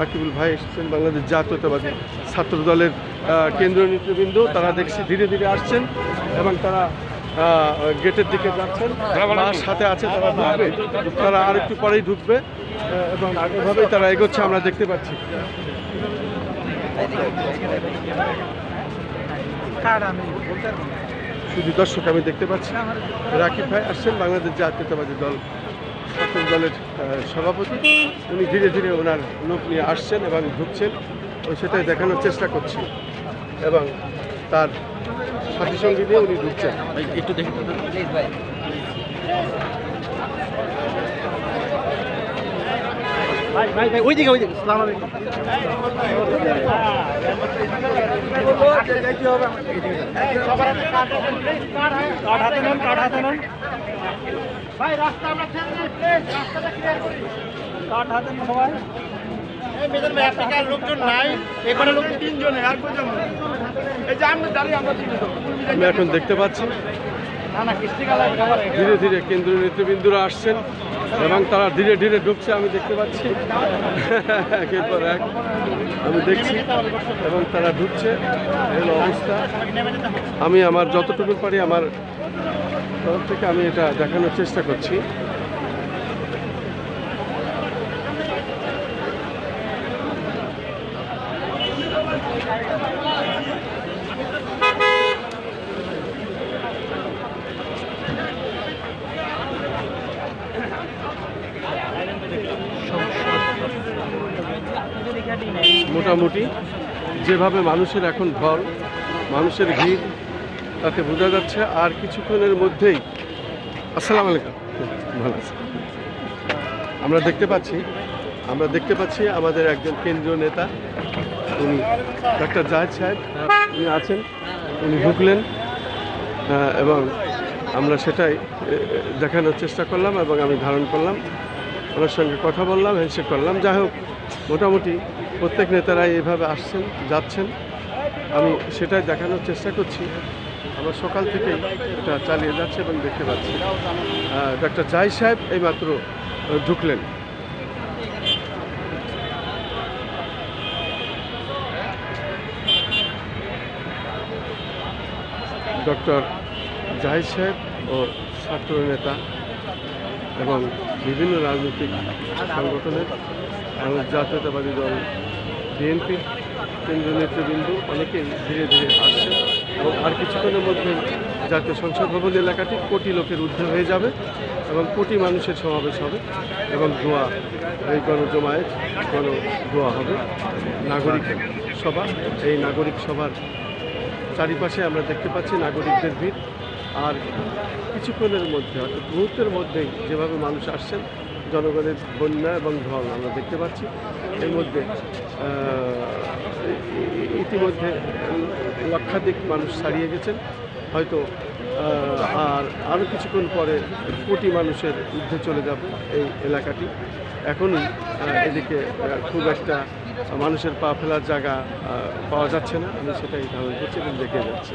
আকিবুল ভাই এসেছেন বাংলাদেশ জাতীয়তাবাদী ছাত্র দলের কেন্দ্রীয় নেতৃবৃন্দ। তারা দেখছি ধীরে ধীরে আসছেন এবং তারা গেটের দিকে যাচ্ছেন। তার সাথে আছে তারা ঢুকবে, তারা আর একটু পরেই ঢুকবে এবং এভাবেই তারা এগোচ্ছে আমরা দেখতে পাচ্ছি। শুধু দর্শক আমি দেখতে পাচ্ছি রাকিব ভাই আসছেন বাংলাদেশ জাতীয়তাবাদী দল ছাত্র দলের সভাপতি। উনি ধীরে ধীরে ওনার লোক নিয়ে আসছেন এবং ঢুকছেন, সেটাই দেখানোর চেষ্টা করছি এবং তার সাথী সঙ্গী নিয়ে উনি ঢুকছেন। একটু দেখে ওইদিকে আসসালামু আলাইকুম। ভাই রাস্তা আমরা ছেড়ে দিই, প্লিজ রাস্তাটা ক্লিয়ার করি। কাট হাতে না সবাই। এই মেজর ভাই আপনি কার লোকজন নাই, এখানে লোক তিনজনে আর কয়জন? এই যে আমরা দাঁড়িয়ে আমরা তিনজন। আমি এখন দেখতে পাচ্ছি ধীরে ধীরে কেন্দ্রীয় নেতৃবৃন্দরা আসছেন এবং তারা ধীরে ধীরে ঢুকছে আমি দেখতে পাচ্ছি। একের পর এক আমি দেখছি এবং তারা ঢুকছে। এই অবস্থা আমি আমার যতটুকু পারি আমার তরফ থেকে আমি এটা দেখানোর চেষ্টা করছি। মোটামুটি যেভাবে মানুষের এখন ঢল, মানুষের ভিড়, তাতে বোঝা যাচ্ছে আর কিছুক্ষণের মধ্যেই। আসসালামু আলাইকুম, ভালো আছে। আমরা দেখতে পাচ্ছি আমাদের একজন কেন্দ্রীয় নেতা, উনি ডাক্তার জাহেদ সাহেব, উনি আছেন, উনি ঢুকলেন এবং আমরা সেটাই দেখানোর চেষ্টা করলাম এবং আমি ধারণ করলাম, ওনার সঙ্গে কথা বললাম, হ্যান্ডশেক করলাম। যাই হোক, মোটামুটি প্রত্যেক নেতারাই এভাবে আসছেন যাচ্ছেন, আমি সেটাই দেখানোর চেষ্টা করছি। আমরা সকাল থেকেই এটা চালিয়ে যাচ্ছে এবং দেখতে পাচ্ছি ডাক্তার জাহিদ সাহেব এইমাত্র ঢুকলেন। ডক্টর জাহিদ সাহেব ও ছাত্র নেতা এবং বিভিন্ন রাজনৈতিক সংগঠনের বাংলাদেশ জাতীয়তাবাদী দল বিএনপির কেন্দ্রীয় নেতৃবৃন্দ অনেকেই ধীরে ধীরে আসছেন এবং আর কিছুক্ষণের মধ্যে জাতীয় সংসদ ভবন এলাকাটি কোটি লোকের ঊর্ধ্বে হয়ে যাবে এবং কোটি মানুষের সমাবেশ হবে এবং দোয়া, এই গণজমায়েত দোয়া হবে, নাগরিক সভা। এই নাগরিক সভার চারিপাশে আমরা দেখতে পাচ্ছি নাগরিকদের ভিড়। আর কিছুক্ষণের মধ্যে অর্থাৎ মুহূর্তের মধ্যেই যেভাবে মানুষ আসছেন, জনগণের বন্যা এবং ঢল আমরা দেখতে পাচ্ছি। এর মধ্যে ইতিমধ্যে লক্ষাধিক মানুষ ছাড়িয়ে গেছেন, হয়তো আর আরও কিছুক্ষণ পরে কোটি মানুষের ঊর্ধ্বে চলে যাবে এই এলাকাটি। এখনই এদিকে খুব একটা মানুষের পা ফেলার জায়গা পাওয়া যাচ্ছে না, আমি সেটাই ধারণ করছি এবং দেখে যাচ্ছি।